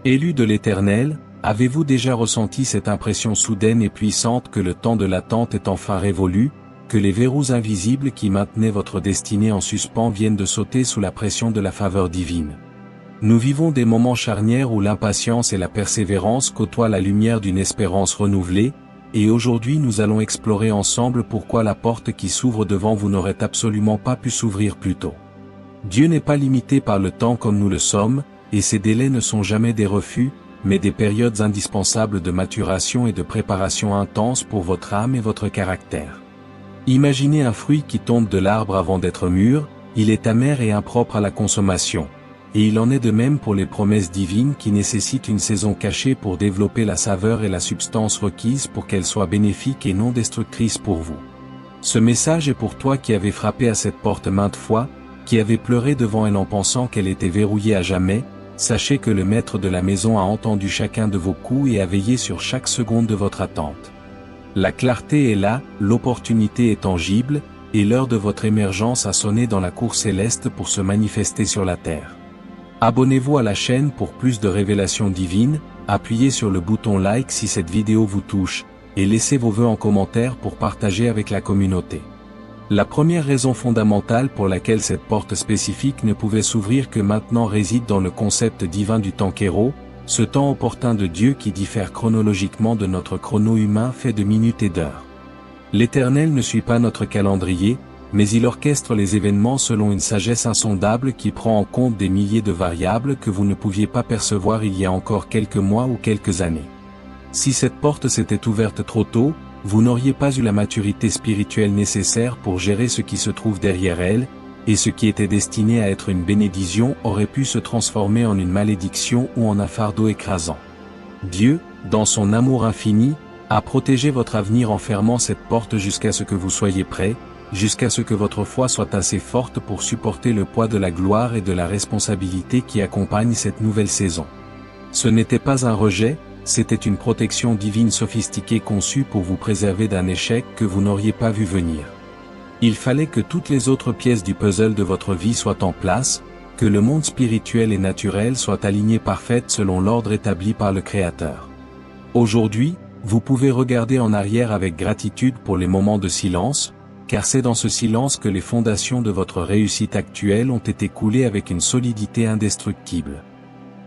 Élus de l'Éternel, avez-vous déjà ressenti cette impression soudaine et puissante que le temps de l'attente est enfin révolu, que les verrous invisibles qui maintenaient votre destinée en suspens viennent de sauter sous la pression de la faveur divine? Nous vivons des moments charnières où l'impatience et la persévérance côtoient la lumière d'une espérance renouvelée, et aujourd'hui nous allons explorer ensemble pourquoi la porte qui s'ouvre devant vous n'aurait absolument pas pu s'ouvrir plus tôt. Dieu n'est pas limité par le temps comme nous le sommes, et ses délais ne sont jamais des refus, mais des périodes indispensables de maturation et de préparation intense pour votre âme et votre caractère. Imaginez un fruit qui tombe de l'arbre avant d'être mûr, il est amer et impropre à la consommation. Et il en est de même pour les promesses divines qui nécessitent une saison cachée pour développer la saveur et la substance requises pour qu'elles soient bénéfiques et non destructrices pour vous. Ce message est pour toi qui avais frappé à cette porte maintes fois, qui avait pleuré devant elle en pensant qu'elle était verrouillée à jamais. Sachez que le maître de la maison a entendu chacun de vos coups et a veillé sur chaque seconde de votre attente. La clarté est là, l'opportunité est tangible, et l'heure de votre émergence a sonné dans la cour céleste pour se manifester sur la terre. Abonnez-vous à la chaîne pour plus de révélations divines, appuyez sur le bouton like si cette vidéo vous touche, et laissez vos vœux en commentaire pour partager avec la communauté. La première raison fondamentale pour laquelle cette porte spécifique ne pouvait s'ouvrir que maintenant réside dans le concept divin du temps kéro, ce temps opportun de Dieu qui diffère chronologiquement de notre chrono humain fait de minutes et d'heures. L'Éternel ne suit pas notre calendrier, mais il orchestre les événements selon une sagesse insondable qui prend en compte des milliers de variables que vous ne pouviez pas percevoir il y a encore quelques mois ou quelques années. Si cette porte s'était ouverte trop tôt, vous n'auriez pas eu la maturité spirituelle nécessaire pour gérer ce qui se trouve derrière elle, et ce qui était destiné à être une bénédiction aurait pu se transformer en une malédiction ou en un fardeau écrasant. Dieu, dans son amour infini, a protégé votre avenir en fermant cette porte jusqu'à ce que vous soyez prêts, jusqu'à ce que votre foi soit assez forte pour supporter le poids de la gloire et de la responsabilité qui accompagne cette nouvelle saison. Ce n'était pas un rejet, c'était une protection divine sophistiquée conçue pour vous préserver d'un échec que vous n'auriez pas vu venir. Il fallait que toutes les autres pièces du puzzle de votre vie soient en place, que le monde spirituel et naturel soit aligné parfait selon l'ordre établi par le Créateur. Aujourd'hui, vous pouvez regarder en arrière avec gratitude pour les moments de silence, car c'est dans ce silence que les fondations de votre réussite actuelle ont été coulées avec une solidité indestructible.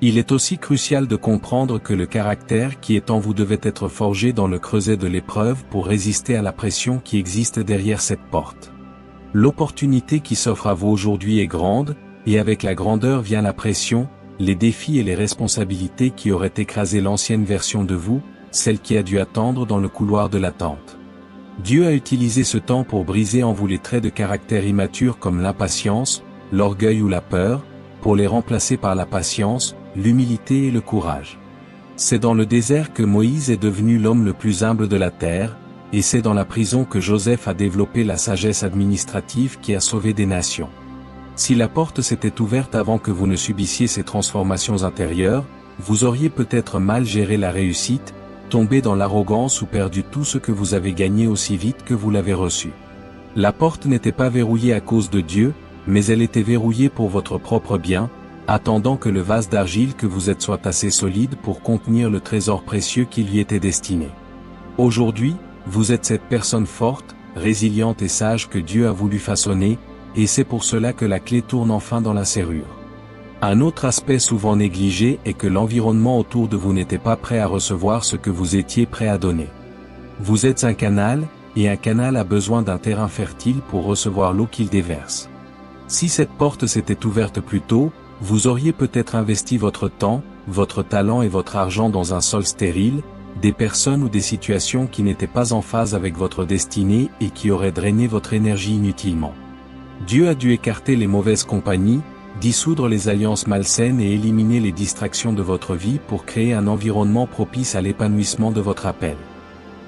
Il est aussi crucial de comprendre que le caractère qui est en vous devait être forgé dans le creuset de l'épreuve pour résister à la pression qui existe derrière cette porte. L'opportunité qui s'offre à vous aujourd'hui est grande, et avec la grandeur vient la pression, les défis et les responsabilités qui auraient écrasé l'ancienne version de vous, celle qui a dû attendre dans le couloir de l'attente. Dieu a utilisé ce temps pour briser en vous les traits de caractère immatures comme l'impatience, l'orgueil ou la peur, pour les remplacer par la patience, l'humilité et le courage. C'est dans le désert que Moïse est devenu l'homme le plus humble de la terre, et c'est dans la prison que Joseph a développé la sagesse administrative qui a sauvé des nations. Si la porte s'était ouverte avant que vous ne subissiez ces transformations intérieures, vous auriez peut-être mal géré la réussite, tombé dans l'arrogance ou perdu tout ce que vous avez gagné aussi vite que vous l'avez reçu. La porte n'était pas verrouillée à cause de Dieu, mais elle était verrouillée pour votre propre bien, attendant que le vase d'argile que vous êtes soit assez solide pour contenir le trésor précieux qui lui était destiné. Aujourd'hui, vous êtes cette personne forte, résiliente et sage que Dieu a voulu façonner, et c'est pour cela que la clé tourne enfin dans la serrure. Un autre aspect souvent négligé est que l'environnement autour de vous n'était pas prêt à recevoir ce que vous étiez prêt à donner. Vous êtes un canal, et un canal a besoin d'un terrain fertile pour recevoir l'eau qu'il déverse. Si cette porte s'était ouverte plus tôt, vous auriez peut-être investi votre temps, votre talent et votre argent dans un sol stérile, des personnes ou des situations qui n'étaient pas en phase avec votre destinée et qui auraient drainé votre énergie inutilement. Dieu a dû écarter les mauvaises compagnies, dissoudre les alliances malsaines et éliminer les distractions de votre vie pour créer un environnement propice à l'épanouissement de votre appel.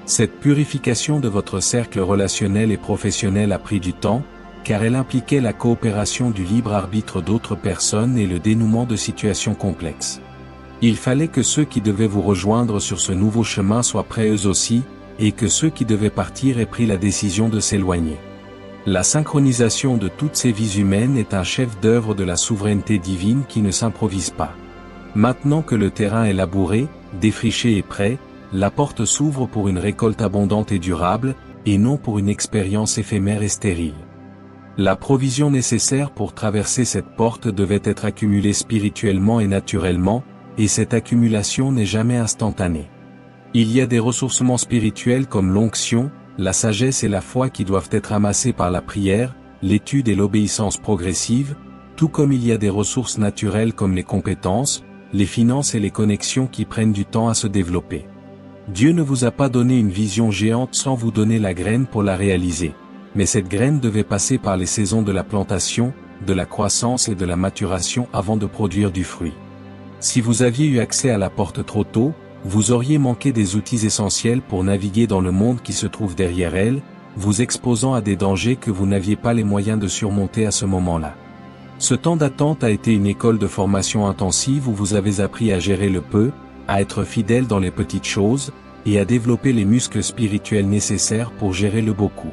Cette purification de votre cercle relationnel et professionnel a pris du temps, car elle impliquait la coopération du libre arbitre d'autres personnes et le dénouement de situations complexes. Il fallait que ceux qui devaient vous rejoindre sur ce nouveau chemin soient prêts eux aussi, et que ceux qui devaient partir aient pris la décision de s'éloigner. La synchronisation de toutes ces vies humaines est un chef-d'œuvre de la souveraineté divine qui ne s'improvise pas. Maintenant que le terrain est labouré, défriché et prêt, la porte s'ouvre pour une récolte abondante et durable, et non pour une expérience éphémère et stérile. La provision nécessaire pour traverser cette porte devait être accumulée spirituellement et naturellement, et cette accumulation n'est jamais instantanée. Il y a des ressourcements spirituels comme l'onction, la sagesse et la foi qui doivent être amassés par la prière, l'étude et l'obéissance progressive, tout comme il y a des ressources naturelles comme les compétences, les finances et les connexions qui prennent du temps à se développer. Dieu ne vous a pas donné une vision géante sans vous donner la graine pour la réaliser. Mais cette graine devait passer par les saisons de la plantation, de la croissance et de la maturation avant de produire du fruit. Si vous aviez eu accès à la porte trop tôt, vous auriez manqué des outils essentiels pour naviguer dans le monde qui se trouve derrière elle, vous exposant à des dangers que vous n'aviez pas les moyens de surmonter à ce moment-là. Ce temps d'attente a été une école de formation intensive où vous avez appris à gérer le peu, à être fidèle dans les petites choses, et à développer les muscles spirituels nécessaires pour gérer le beaucoup.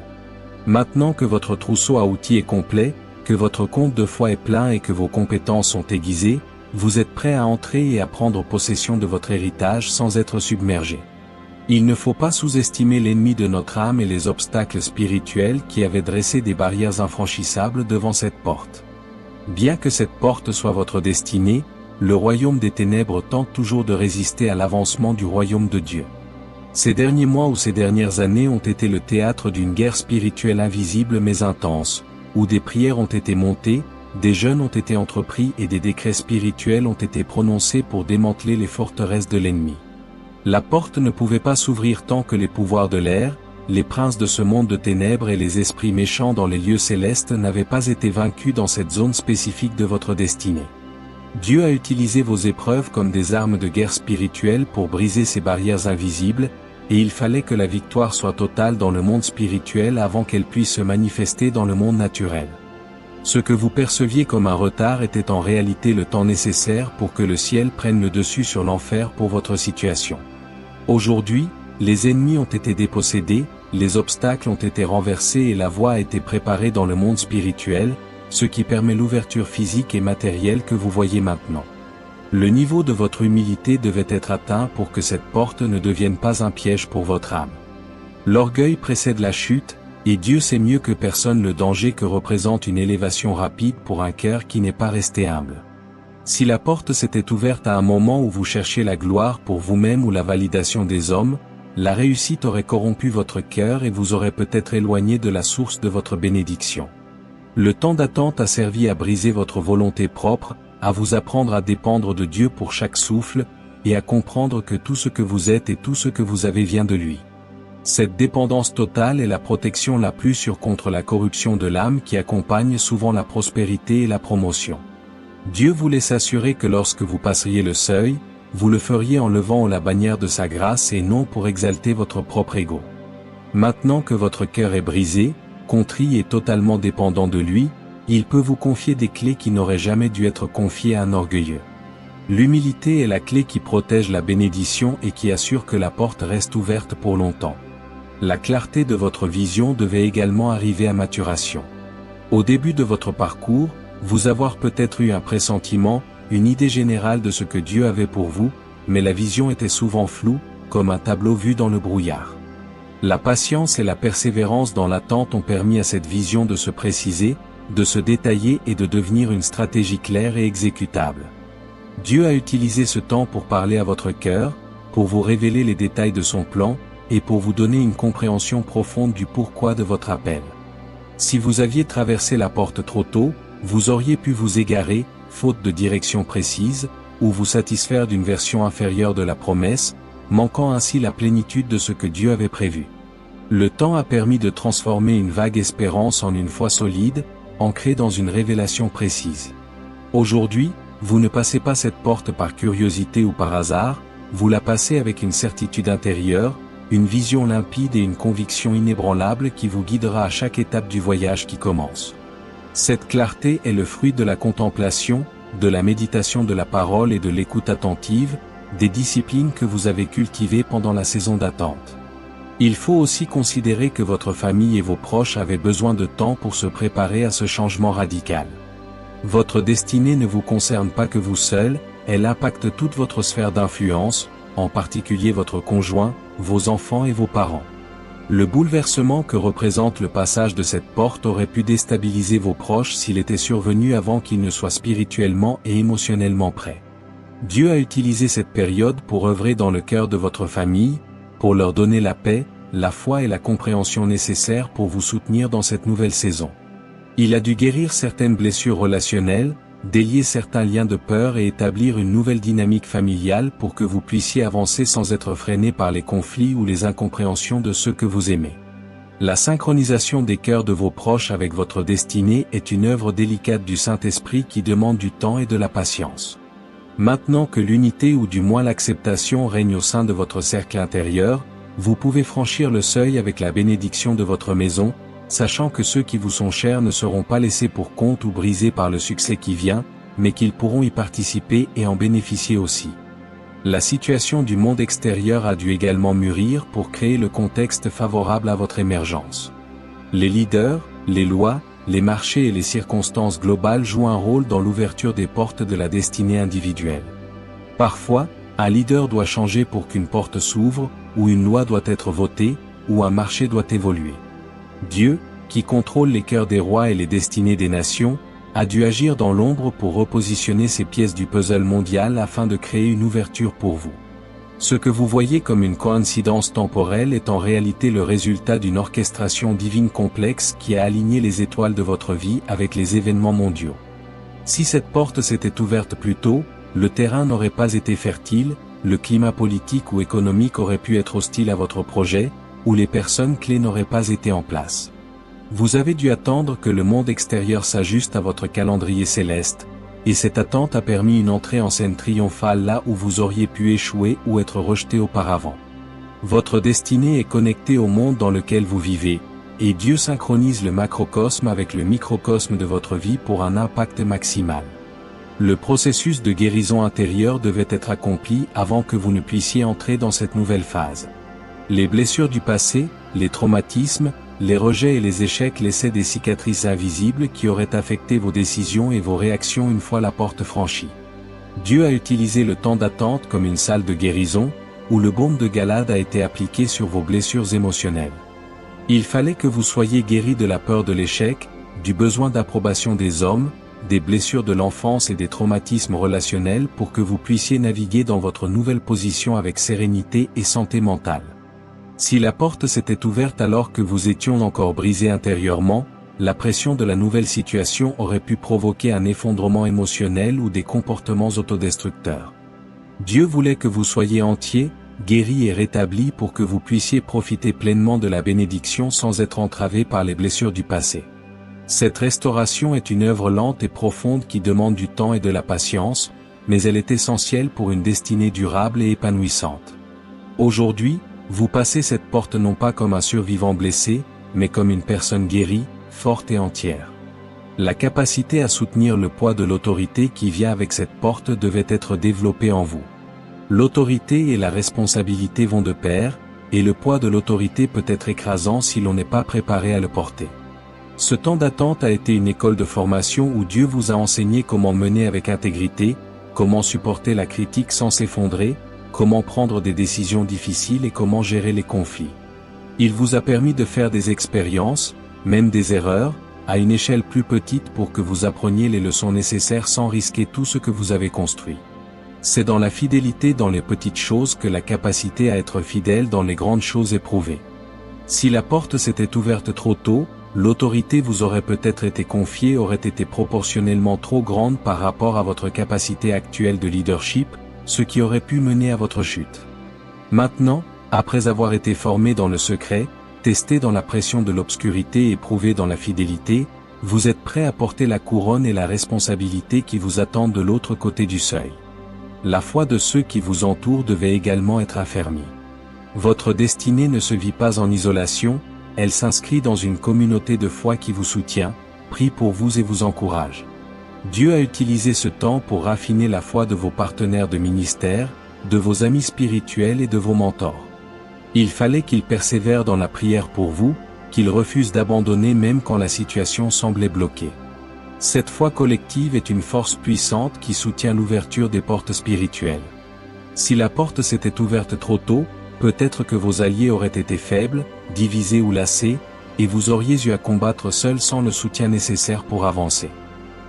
Maintenant que votre trousseau à outils est complet, que votre compte de foi est plein et que vos compétences sont aiguisées, vous êtes prêt à entrer et à prendre possession de votre héritage sans être submergé. Il ne faut pas sous-estimer l'ennemi de notre âme et les obstacles spirituels qui avaient dressé des barrières infranchissables devant cette porte. Bien que cette porte soit votre destinée, le royaume des ténèbres tente toujours de résister à l'avancement du royaume de Dieu. Ces derniers mois ou ces dernières années ont été le théâtre d'une guerre spirituelle invisible mais intense, où des prières ont été montées, des jeûnes ont été entrepris et des décrets spirituels ont été prononcés pour démanteler les forteresses de l'ennemi. La porte ne pouvait pas s'ouvrir tant que les pouvoirs de l'air, les princes de ce monde de ténèbres et les esprits méchants dans les lieux célestes n'avaient pas été vaincus dans cette zone spécifique de votre destinée. Dieu a utilisé vos épreuves comme des armes de guerre spirituelle pour briser ces barrières invisibles, et il fallait que la victoire soit totale dans le monde spirituel avant qu'elle puisse se manifester dans le monde naturel. Ce que vous perceviez comme un retard était en réalité le temps nécessaire pour que le ciel prenne le dessus sur l'enfer pour votre situation. Aujourd'hui, les ennemis ont été dépossédés, les obstacles ont été renversés et la voie a été préparée dans le monde spirituel, ce qui permet l'ouverture physique et matérielle que vous voyez maintenant. Le niveau de votre humilité devait être atteint pour que cette porte ne devienne pas un piège pour votre âme. L'orgueil précède la chute, et Dieu sait mieux que personne le danger que représente une élévation rapide pour un cœur qui n'est pas resté humble. Si la porte s'était ouverte à un moment où vous cherchiez la gloire pour vous-même ou la validation des hommes, la réussite aurait corrompu votre cœur et vous aurait peut-être éloigné de la source de votre bénédiction. Le temps d'attente a servi à briser votre volonté propre, à vous apprendre à dépendre de Dieu pour chaque souffle, et à comprendre que tout ce que vous êtes et tout ce que vous avez vient de lui. Cette dépendance totale est la protection la plus sûre contre la corruption de l'âme qui accompagne souvent la prospérité et la promotion. Dieu voulait s'assurer que lorsque vous passeriez le seuil, vous le feriez en levant la bannière de sa grâce et non pour exalter votre propre ego. Maintenant que votre cœur est brisé, contrit et totalement dépendant de lui, il peut vous confier des clés qui n'auraient jamais dû être confiées à un orgueilleux. L'humilité est la clé qui protège la bénédiction et qui assure que la porte reste ouverte pour longtemps. La clarté de votre vision devait également arriver à maturation. Au début de votre parcours, vous avoir peut-être eu un pressentiment, une idée générale de ce que Dieu avait pour vous, mais la vision était souvent floue, comme un tableau vu dans le brouillard. La patience et la persévérance dans l'attente ont permis à cette vision de se préciser, de se détailler et de devenir une stratégie claire et exécutable. Dieu a utilisé ce temps pour parler à votre cœur, pour vous révéler les détails de son plan, et pour vous donner une compréhension profonde du pourquoi de votre appel. Si vous aviez traversé la porte trop tôt, vous auriez pu vous égarer, faute de direction précise, ou vous satisfaire d'une version inférieure de la promesse, manquant ainsi la plénitude de ce que Dieu avait prévu. Le temps a permis de transformer une vague espérance en une foi solide, ancrée dans une révélation précise. Aujourd'hui, vous ne passez pas cette porte par curiosité ou par hasard, vous la passez avec une certitude intérieure, une vision limpide et une conviction inébranlable qui vous guidera à chaque étape du voyage qui commence. Cette clarté est le fruit de la contemplation, de la méditation de la parole et de l'écoute attentive, des disciplines que vous avez cultivées pendant la saison d'attente. Il faut aussi considérer que votre famille et vos proches avaient besoin de temps pour se préparer à ce changement radical. Votre destinée ne vous concerne pas que vous seul, elle impacte toute votre sphère d'influence, en particulier votre conjoint, vos enfants et vos parents. Le bouleversement que représente le passage de cette porte aurait pu déstabiliser vos proches s'il était survenu avant qu'ils ne soient spirituellement et émotionnellement prêts. Dieu a utilisé cette période pour œuvrer dans le cœur de votre famille, pour leur donner la paix, la foi et la compréhension nécessaires pour vous soutenir dans cette nouvelle saison. Il a dû guérir certaines blessures relationnelles, délier certains liens de peur et établir une nouvelle dynamique familiale pour que vous puissiez avancer sans être freiné par les conflits ou les incompréhensions de ceux que vous aimez. La synchronisation des cœurs de vos proches avec votre destinée est une œuvre délicate du Saint-Esprit qui demande du temps et de la patience. Maintenant que l'unité ou du moins l'acceptation règne au sein de votre cercle intérieur, vous pouvez franchir le seuil avec la bénédiction de votre maison, sachant que ceux qui vous sont chers ne seront pas laissés pour compte ou brisés par le succès qui vient, mais qu'ils pourront y participer et en bénéficier aussi. La situation du monde extérieur a dû également mûrir pour créer le contexte favorable à votre émergence. Les leaders, les lois, les marchés et les circonstances globales jouent un rôle dans l'ouverture des portes de la destinée individuelle. Parfois, un leader doit changer pour qu'une porte s'ouvre, ou une loi doit être votée, ou un marché doit évoluer. Dieu, qui contrôle les cœurs des rois et les destinées des nations, a dû agir dans l'ombre pour repositionner ces pièces du puzzle mondial afin de créer une ouverture pour vous. Ce que vous voyez comme une coïncidence temporelle est en réalité le résultat d'une orchestration divine complexe qui a aligné les étoiles de votre vie avec les événements mondiaux. Si cette porte s'était ouverte plus tôt, le terrain n'aurait pas été fertile, le climat politique ou économique aurait pu être hostile à votre projet, où les personnes clés n'auraient pas été en place. Vous avez dû attendre que le monde extérieur s'ajuste à votre calendrier céleste, et cette attente a permis une entrée en scène triomphale là où vous auriez pu échouer ou être rejeté auparavant. Votre destinée est connectée au monde dans lequel vous vivez, et Dieu synchronise le macrocosme avec le microcosme de votre vie pour un impact maximal. Le processus de guérison intérieure devait être accompli avant que vous ne puissiez entrer dans cette nouvelle phase. Les blessures du passé, les traumatismes, les rejets et les échecs laissaient des cicatrices invisibles qui auraient affecté vos décisions et vos réactions une fois la porte franchie. Dieu a utilisé le temps d'attente comme une salle de guérison, où le baume de Galade a été appliqué sur vos blessures émotionnelles. Il fallait que vous soyez guéris de la peur de l'échec, du besoin d'approbation des hommes, des blessures de l'enfance et des traumatismes relationnels pour que vous puissiez naviguer dans votre nouvelle position avec sérénité et santé mentale. Si la porte s'était ouverte alors que vous étions encore brisé intérieurement, la pression de la nouvelle situation aurait pu provoquer un effondrement émotionnel ou des comportements autodestructeurs. Dieu voulait que vous soyez entier, guéri et rétabli pour que vous puissiez profiter pleinement de la bénédiction sans être entravé par les blessures du passé. Cette restauration est une œuvre lente et profonde qui demande du temps et de la patience, mais elle est essentielle pour une destinée durable et épanouissante. Aujourd'hui, vous passez cette porte non pas comme un survivant blessé, mais comme une personne guérie, forte et entière. La capacité à soutenir le poids de l'autorité qui vient avec cette porte devait être développée en vous. L'autorité et la responsabilité vont de pair, et le poids de l'autorité peut être écrasant si l'on n'est pas préparé à le porter. Ce temps d'attente a été une école de formation où Dieu vous a enseigné comment mener avec intégrité, comment supporter la critique sans s'effondrer, comment prendre des décisions difficiles et comment gérer les conflits. Il vous a permis de faire des expériences, même des erreurs, à une échelle plus petite pour que vous appreniez les leçons nécessaires sans risquer tout ce que vous avez construit. C'est dans la fidélité dans les petites choses que la capacité à être fidèle dans les grandes choses est prouvée. Si la porte s'était ouverte trop tôt, l'autorité vous aurait peut-être été confiée aurait été proportionnellement trop grande par rapport à votre capacité actuelle de leadership, ce qui aurait pu mener à votre chute. Maintenant, après avoir été formé dans le secret, testé dans la pression de l'obscurité et prouvé dans la fidélité, vous êtes prêt à porter la couronne et la responsabilité qui vous attendent de l'autre côté du seuil. La foi de ceux qui vous entourent devait également être affermie. Votre destinée ne se vit pas en isolation, elle s'inscrit dans une communauté de foi qui vous soutient, prie pour vous et vous encourage. Dieu a utilisé ce temps pour raffiner la foi de vos partenaires de ministère, de vos amis spirituels et de vos mentors. Il fallait qu'ils persévèrent dans la prière pour vous, qu'ils refusent d'abandonner même quand la situation semblait bloquée. Cette foi collective est une force puissante qui soutient l'ouverture des portes spirituelles. Si la porte s'était ouverte trop tôt, peut-être que vos alliés auraient été faibles, divisés ou lassés, et vous auriez eu à combattre seul sans le soutien nécessaire pour avancer.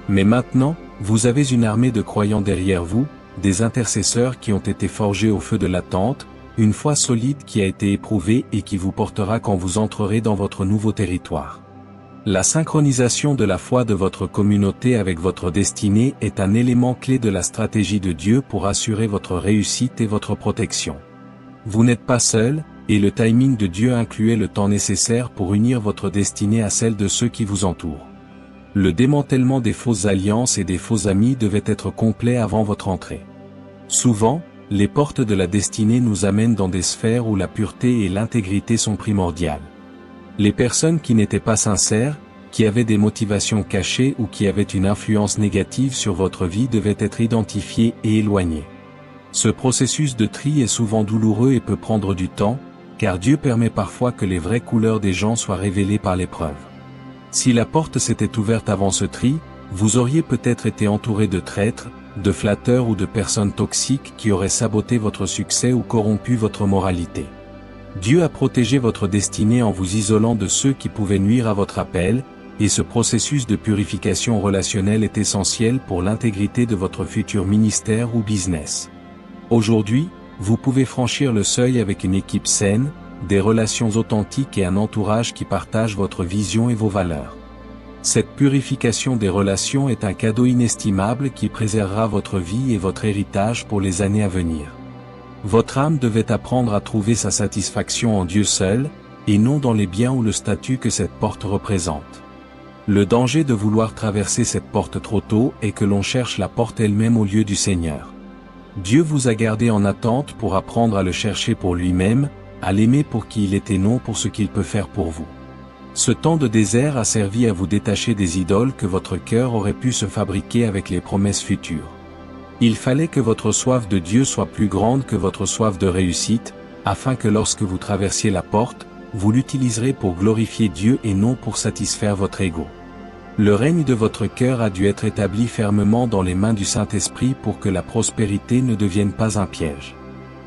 Mais maintenant, vous avez une armée de croyants derrière vous, des intercesseurs qui ont été forgés au feu de l'attente, une foi solide qui a été éprouvée et qui vous portera quand vous entrerez dans votre nouveau territoire. La synchronisation de la foi de votre communauté avec votre destinée est un élément clé de la stratégie de Dieu pour assurer votre réussite et votre protection. Vous n'êtes pas seul, et le timing de Dieu incluait le temps nécessaire pour unir votre destinée à celle de ceux qui vous entourent. Le démantèlement des fausses alliances et des faux amis devait être complet avant votre entrée. Souvent, les portes de la destinée nous amènent dans des sphères où la pureté et l'intégrité sont primordiales. Les personnes qui n'étaient pas sincères, qui avaient des motivations cachées ou qui avaient une influence négative sur votre vie devaient être identifiées et éloignées. Ce processus de tri est souvent douloureux et peut prendre du temps, car Dieu permet parfois que les vraies couleurs des gens soient révélées par l'épreuve. Si la porte s'était ouverte avant ce tri, vous auriez peut-être été entouré de traîtres, de flatteurs ou de personnes toxiques qui auraient saboté votre succès ou corrompu votre moralité. Dieu a protégé votre destinée en vous isolant de ceux qui pouvaient nuire à votre appel, et ce processus de purification relationnelle est essentiel pour l'intégrité de votre futur ministère ou business. Aujourd'hui, vous pouvez franchir le seuil avec une équipe saine, des relations authentiques et un entourage qui partage votre vision et vos valeurs. Cette purification des relations est un cadeau inestimable qui préservera votre vie et votre héritage pour les années à venir. Votre âme devait apprendre à trouver sa satisfaction en Dieu seul, et non dans les biens ou le statut que cette porte représente. Le danger de vouloir traverser cette porte trop tôt est que l'on cherche la porte elle-même au lieu du Seigneur. Dieu vous a gardé en attente pour apprendre à le chercher pour lui-même, à l'aimer pour qui il est et non pour ce qu'il peut faire pour vous. Ce temps de désert a servi à vous détacher des idoles que votre cœur aurait pu se fabriquer avec les promesses futures. Il fallait que votre soif de Dieu soit plus grande que votre soif de réussite, afin que lorsque vous traversiez la porte, vous l'utiliserez pour glorifier Dieu et non pour satisfaire votre ego. Le règne de votre cœur a dû être établi fermement dans les mains du Saint-Esprit pour que la prospérité ne devienne pas un piège.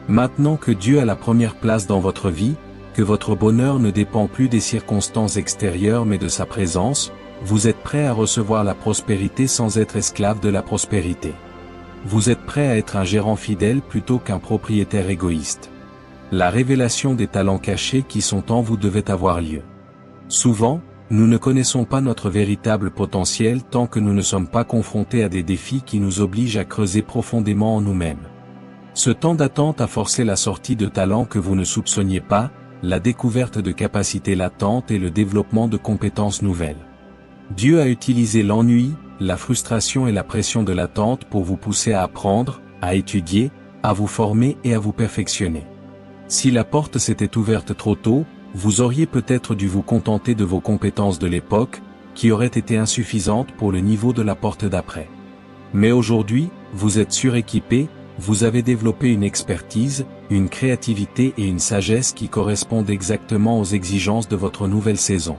Maintenant que Dieu a la première place dans votre vie, que votre bonheur ne dépend plus des circonstances extérieures mais de sa présence, vous êtes prêt à recevoir la prospérité sans être esclave de la prospérité. Vous êtes prêt à être un gérant fidèle plutôt qu'un propriétaire égoïste. La révélation des talents cachés qui sont en vous devait avoir lieu. Souvent, nous ne connaissons pas notre véritable potentiel tant que nous ne sommes pas confrontés à des défis qui nous obligent à creuser profondément en nous-mêmes. Ce temps d'attente a forcé la sortie de talents que vous ne soupçonniez pas, la découverte de capacités latentes et le développement de compétences nouvelles. Dieu a utilisé l'ennui, la frustration et la pression de l'attente pour vous pousser à apprendre, à étudier, à vous former et à vous perfectionner. Si la porte s'était ouverte trop tôt, vous auriez peut-être dû vous contenter de vos compétences de l'époque, qui auraient été insuffisantes pour le niveau de la porte d'après. Mais aujourd'hui, vous êtes suréquipé, vous avez développé une expertise, une créativité et une sagesse qui correspondent exactement aux exigences de votre nouvelle saison.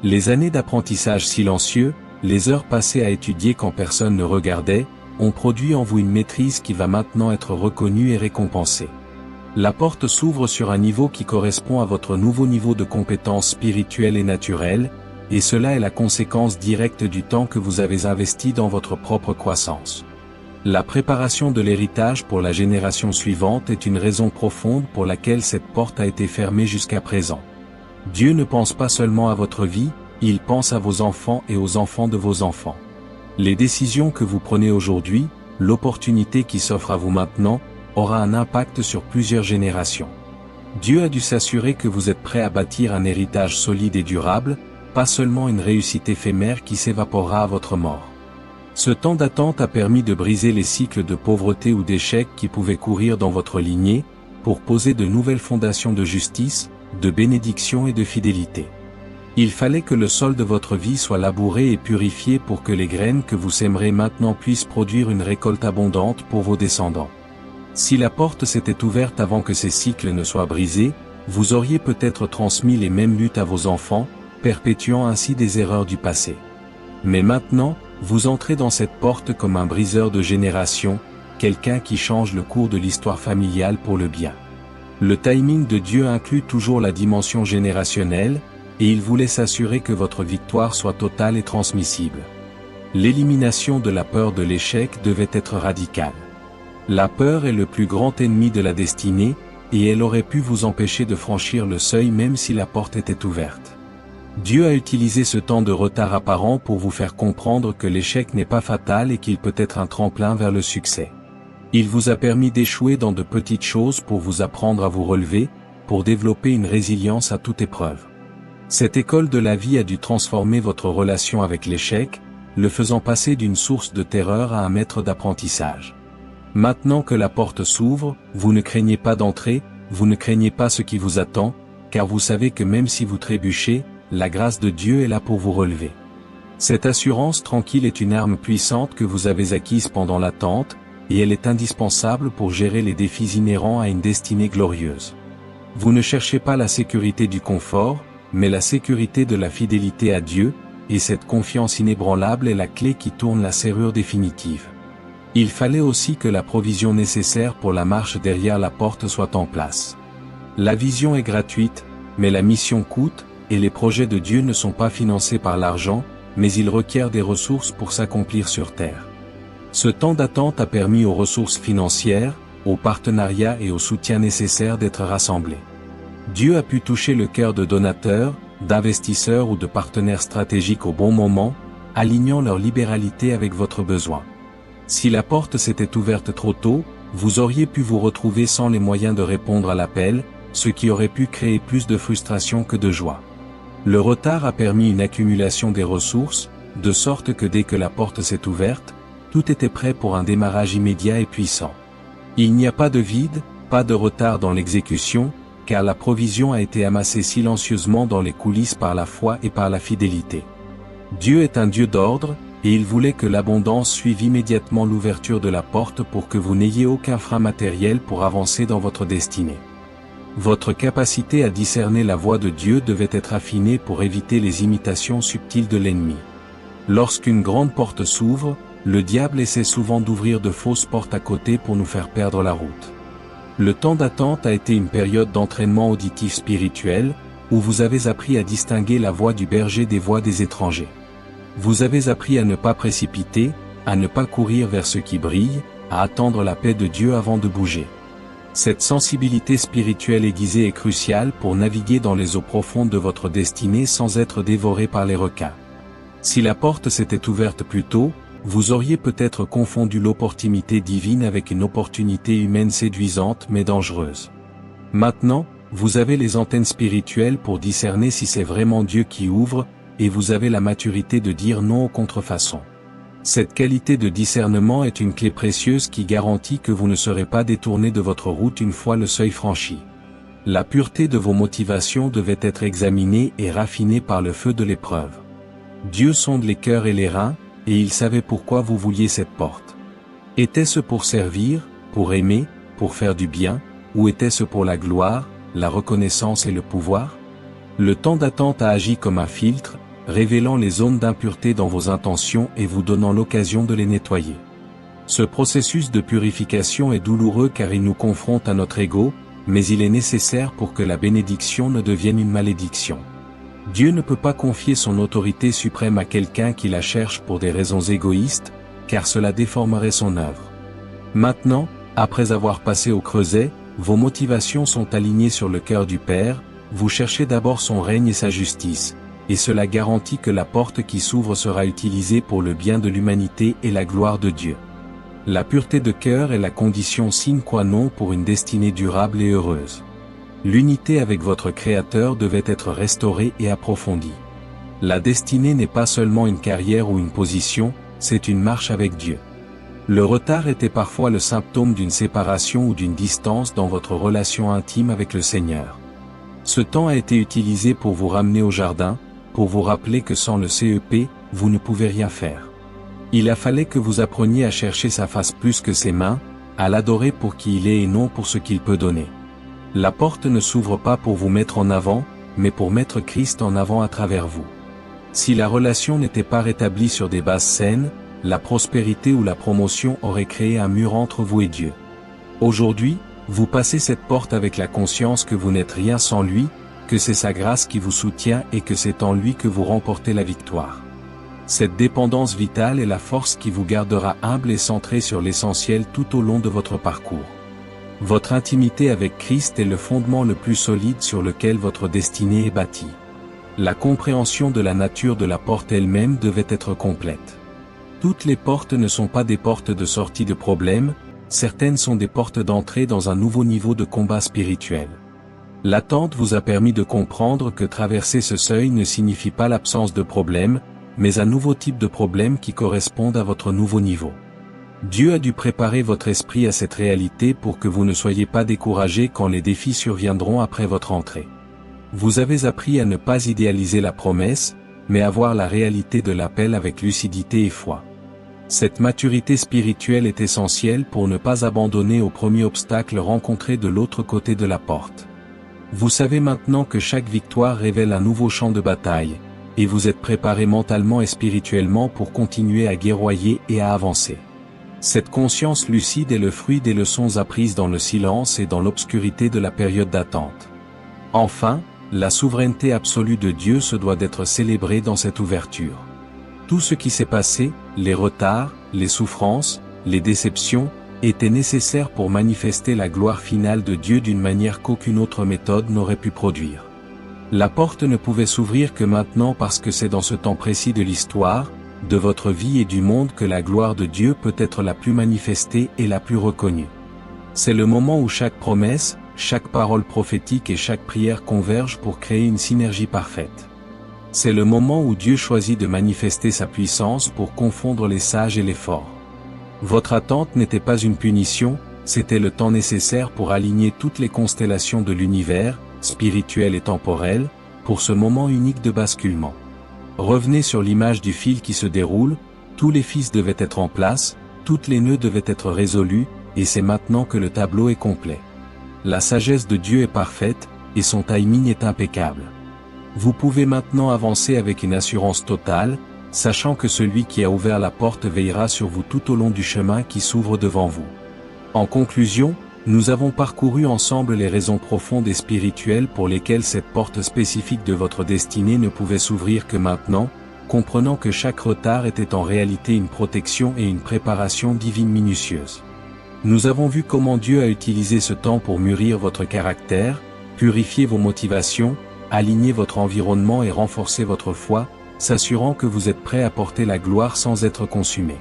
Les années d'apprentissage silencieux, les heures passées à étudier quand personne ne regardait, ont produit en vous une maîtrise qui va maintenant être reconnue et récompensée. La porte s'ouvre sur un niveau qui correspond à votre nouveau niveau de compétences spirituelles et naturelles, et cela est la conséquence directe du temps que vous avez investi dans votre propre croissance. La préparation de l'héritage pour la génération suivante est une raison profonde pour laquelle cette porte a été fermée jusqu'à présent. Dieu ne pense pas seulement à votre vie, il pense à vos enfants et aux enfants de vos enfants. Les décisions que vous prenez aujourd'hui, l'opportunité qui s'offre à vous maintenant, aura un impact sur plusieurs générations. Dieu a dû s'assurer que vous êtes prêt à bâtir un héritage solide et durable, pas seulement une réussite éphémère qui s'évaporera à votre mort. Ce temps d'attente a permis de briser les cycles de pauvreté ou d'échec qui pouvaient courir dans votre lignée, pour poser de nouvelles fondations de justice, de bénédiction et de fidélité. Il fallait que le sol de votre vie soit labouré et purifié pour que les graines que vous sèmerez maintenant puissent produire une récolte abondante pour vos descendants. Si la porte s'était ouverte avant que ces cycles ne soient brisés, vous auriez peut-être transmis les mêmes luttes à vos enfants, perpétuant ainsi des erreurs du passé. Mais maintenant, Vous entrez dans cette porte comme un briseur de génération, quelqu'un qui change le cours de l'histoire familiale pour le bien. Le timing de Dieu inclut toujours la dimension générationnelle, et il voulait s'assurer que votre victoire soit totale et transmissible. L'élimination de la peur de l'échec devait être radicale. La peur est le plus grand ennemi de la destinée, et elle aurait pu vous empêcher de franchir le seuil même si la porte était ouverte. Dieu a utilisé ce temps de retard apparent pour vous faire comprendre que l'échec n'est pas fatal et qu'il peut être un tremplin vers le succès. Il vous a permis d'échouer dans de petites choses pour vous apprendre à vous relever, pour développer une résilience à toute épreuve. Cette école de la vie a dû transformer votre relation avec l'échec, le faisant passer d'une source de terreur à un maître d'apprentissage. Maintenant que la porte s'ouvre, vous ne craignez pas d'entrer, vous ne craignez pas ce qui vous attend, car vous savez que même si vous trébuchez, la grâce de Dieu est là pour vous relever. Cette assurance tranquille est une arme puissante que vous avez acquise pendant l'attente, et elle est indispensable pour gérer les défis inhérents à une destinée glorieuse. Vous ne cherchez pas la sécurité du confort, mais la sécurité de la fidélité à Dieu, et cette confiance inébranlable est la clé qui tourne la serrure définitive. Il fallait aussi que la provision nécessaire pour la marche derrière la porte soit en place. La vision est gratuite, mais la mission coûte, et les projets de Dieu ne sont pas financés par l'argent, mais ils requièrent des ressources pour s'accomplir sur terre. Ce temps d'attente a permis aux ressources financières, aux partenariats et au soutien nécessaires d'être rassemblés. Dieu a pu toucher le cœur de donateurs, d'investisseurs ou de partenaires stratégiques au bon moment, alignant leur libéralité avec votre besoin. Si la porte s'était ouverte trop tôt, vous auriez pu vous retrouver sans les moyens de répondre à l'appel, ce qui aurait pu créer plus de frustration que de joie. Le retard a permis une accumulation des ressources, de sorte que dès que la porte s'est ouverte, tout était prêt pour un démarrage immédiat et puissant. Il n'y a pas de vide, pas de retard dans l'exécution, car la provision a été amassée silencieusement dans les coulisses par la foi et par la fidélité. Dieu est un Dieu d'ordre, et il voulait que l'abondance suive immédiatement l'ouverture de la porte pour que vous n'ayez aucun frein matériel pour avancer dans votre destinée. Votre capacité à discerner la voix de Dieu devait être affinée pour éviter les imitations subtiles de l'ennemi. Lorsqu'une grande porte s'ouvre, le diable essaie souvent d'ouvrir de fausses portes à côté pour nous faire perdre la route. Le temps d'attente a été une période d'entraînement auditif spirituel, où vous avez appris à distinguer la voix du berger des voix des étrangers. Vous avez appris à ne pas précipiter, à ne pas courir vers ce qui brille, à attendre la paix de Dieu avant de bouger. Cette sensibilité spirituelle aiguisée est cruciale pour naviguer dans les eaux profondes de votre destinée sans être dévoré par les requins. Si la porte s'était ouverte plus tôt, vous auriez peut-être confondu l'opportunité divine avec une opportunité humaine séduisante mais dangereuse. Maintenant, vous avez les antennes spirituelles pour discerner si c'est vraiment Dieu qui ouvre, et vous avez la maturité de dire non aux contrefaçons. Cette qualité de discernement est une clé précieuse qui garantit que vous ne serez pas détourné de votre route une fois le seuil franchi. La pureté de vos motivations devait être examinée et raffinée par le feu de l'épreuve. Dieu sonde les cœurs et les reins, et il savait pourquoi vous vouliez cette porte. Était-ce pour servir, pour aimer, pour faire du bien, ou était-ce pour la gloire, la reconnaissance et le pouvoir? Le temps d'attente a agi comme un filtre, révélant les zones d'impureté dans vos intentions et vous donnant l'occasion de les nettoyer. Ce processus de purification est douloureux car il nous confronte à notre ego, mais il est nécessaire pour que la bénédiction ne devienne une malédiction. Dieu ne peut pas confier son autorité suprême à quelqu'un qui la cherche pour des raisons égoïstes, car cela déformerait son œuvre. Maintenant, après avoir passé au creuset, vos motivations sont alignées sur le cœur du Père, vous cherchez d'abord son règne et sa justice, et cela garantit que la porte qui s'ouvre sera utilisée pour le bien de l'humanité et la gloire de Dieu. La pureté de cœur est la condition sine qua non pour une destinée durable et heureuse. L'unité avec votre Créateur devait être restaurée et approfondie. La destinée n'est pas seulement une carrière ou une position, c'est une marche avec Dieu. Le retard était parfois le symptôme d'une séparation ou d'une distance dans votre relation intime avec le Seigneur. Ce temps a été utilisé pour vous ramener au jardin, pour vous rappeler que sans le CEP, vous ne pouvez rien faire. Il a fallu que vous appreniez à chercher sa face plus que ses mains, à l'adorer pour qui il est et non pour ce qu'il peut donner. La porte ne s'ouvre pas pour vous mettre en avant, mais pour mettre Christ en avant à travers vous. Si la relation n'était pas rétablie sur des bases saines, la prospérité ou la promotion aurait créé un mur entre vous et Dieu. Aujourd'hui, vous passez cette porte avec la conscience que vous n'êtes rien sans lui, que c'est sa grâce qui vous soutient et que c'est en lui que vous remportez la victoire. Cette dépendance vitale est la force qui vous gardera humble et centré sur l'essentiel tout au long de votre parcours. Votre intimité avec Christ est le fondement le plus solide sur lequel votre destinée est bâtie. La compréhension de la nature de la porte elle-même devait être complète. Toutes les portes ne sont pas des portes de sortie de problèmes, certaines sont des portes d'entrée dans un nouveau niveau de combat spirituel. L'attente vous a permis de comprendre que traverser ce seuil ne signifie pas l'absence de problèmes, mais un nouveau type de problème qui correspond à votre nouveau niveau. Dieu a dû préparer votre esprit à cette réalité pour que vous ne soyez pas découragé quand les défis surviendront après votre entrée. Vous avez appris à ne pas idéaliser la promesse, mais à voir la réalité de l'appel avec lucidité et foi. Cette maturité spirituelle est essentielle pour ne pas abandonner au premier obstacle rencontré de l'autre côté de la porte. Vous savez maintenant que chaque victoire révèle un nouveau champ de bataille, et vous êtes préparé mentalement et spirituellement pour continuer à guerroyer et à avancer. Cette conscience lucide est le fruit des leçons apprises dans le silence et dans l'obscurité de la période d'attente. Enfin, la souveraineté absolue de Dieu se doit d'être célébrée dans cette ouverture. Tout ce qui s'est passé, les retards, les souffrances, les déceptions, était nécessaire pour manifester la gloire finale de Dieu d'une manière qu'aucune autre méthode n'aurait pu produire. La porte ne pouvait s'ouvrir que maintenant parce que c'est dans ce temps précis de l'histoire, de votre vie et du monde que la gloire de Dieu peut être la plus manifestée et la plus reconnue. C'est le moment où chaque promesse, chaque parole prophétique et chaque prière convergent pour créer une synergie parfaite. C'est le moment où Dieu choisit de manifester sa puissance pour confondre les sages et les forts. Votre attente n'était pas une punition, c'était le temps nécessaire pour aligner toutes les constellations de l'univers, spirituel et temporel, pour ce moment unique de basculement. Revenez sur l'image du fil qui se déroule, tous les fils devaient être en place, toutes les nœuds devaient être résolus, et c'est maintenant que le tableau est complet. La sagesse de Dieu est parfaite, et son timing est impeccable. Vous pouvez maintenant avancer avec une assurance totale, sachant que celui qui a ouvert la porte veillera sur vous tout au long du chemin qui s'ouvre devant vous. En conclusion, nous avons parcouru ensemble les raisons profondes et spirituelles pour lesquelles cette porte spécifique de votre destinée ne pouvait s'ouvrir que maintenant, comprenant que chaque retard était en réalité une protection et une préparation divine minutieuse. Nous avons vu comment Dieu a utilisé ce temps pour mûrir votre caractère, purifier vos motivations, aligner votre environnement et renforcer votre foi, s'assurant que vous êtes prêt à porter la gloire sans être consumé.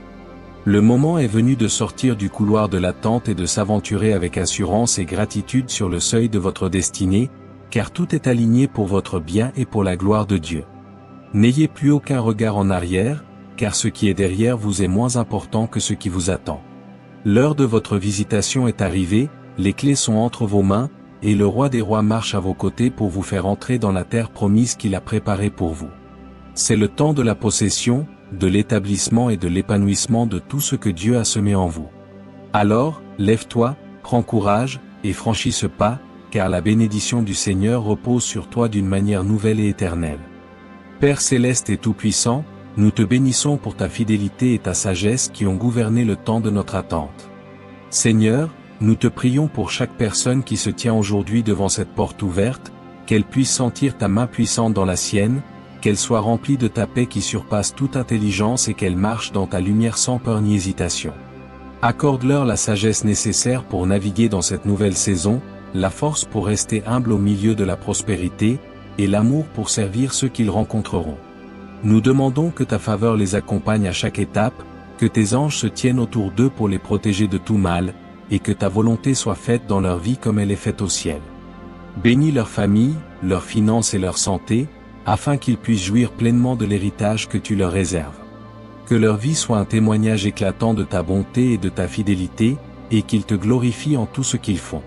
Le moment est venu de sortir du couloir de l'attente et de s'aventurer avec assurance et gratitude sur le seuil de votre destinée, car tout est aligné pour votre bien et pour la gloire de Dieu. N'ayez plus aucun regard en arrière, car ce qui est derrière vous est moins important que ce qui vous attend. L'heure de votre visitation est arrivée, les clés sont entre vos mains, et le roi des rois marche à vos côtés pour vous faire entrer dans la terre promise qu'il a préparée pour vous. C'est le temps de la possession, de l'établissement et de l'épanouissement de tout ce que Dieu a semé en vous. Alors, lève-toi, prends courage, et franchis ce pas, car la bénédiction du Seigneur repose sur toi d'une manière nouvelle et éternelle. Père céleste et tout-puissant, nous te bénissons pour ta fidélité et ta sagesse qui ont gouverné le temps de notre attente. Seigneur, nous te prions pour chaque personne qui se tient aujourd'hui devant cette porte ouverte, qu'elle puisse sentir ta main puissante dans la sienne, qu'elle soit remplie de ta paix qui surpasse toute intelligence et qu'elle marche dans ta lumière sans peur ni hésitation. Accorde-leur la sagesse nécessaire pour naviguer dans cette nouvelle saison, la force pour rester humble au milieu de la prospérité, et l'amour pour servir ceux qu'ils rencontreront. Nous demandons que ta faveur les accompagne à chaque étape, que tes anges se tiennent autour d'eux pour les protéger de tout mal, et que ta volonté soit faite dans leur vie comme elle est faite au ciel. Bénis leur famille, leurs finances et leur santé, afin qu'ils puissent jouir pleinement de l'héritage que tu leur réserves. Que leur vie soit un témoignage éclatant de ta bonté et de ta fidélité, et qu'ils te glorifient en tout ce qu'ils font.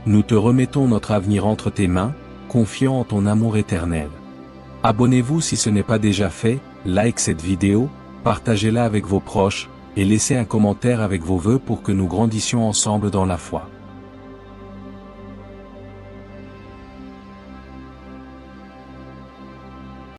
Nous te remettons notre avenir entre tes mains, confiants en ton amour éternel. Abonnez-vous si ce n'est pas déjà fait, like cette vidéo, partagez-la avec vos proches, et laissez un commentaire avec vos vœux pour que nous grandissions ensemble dans la foi.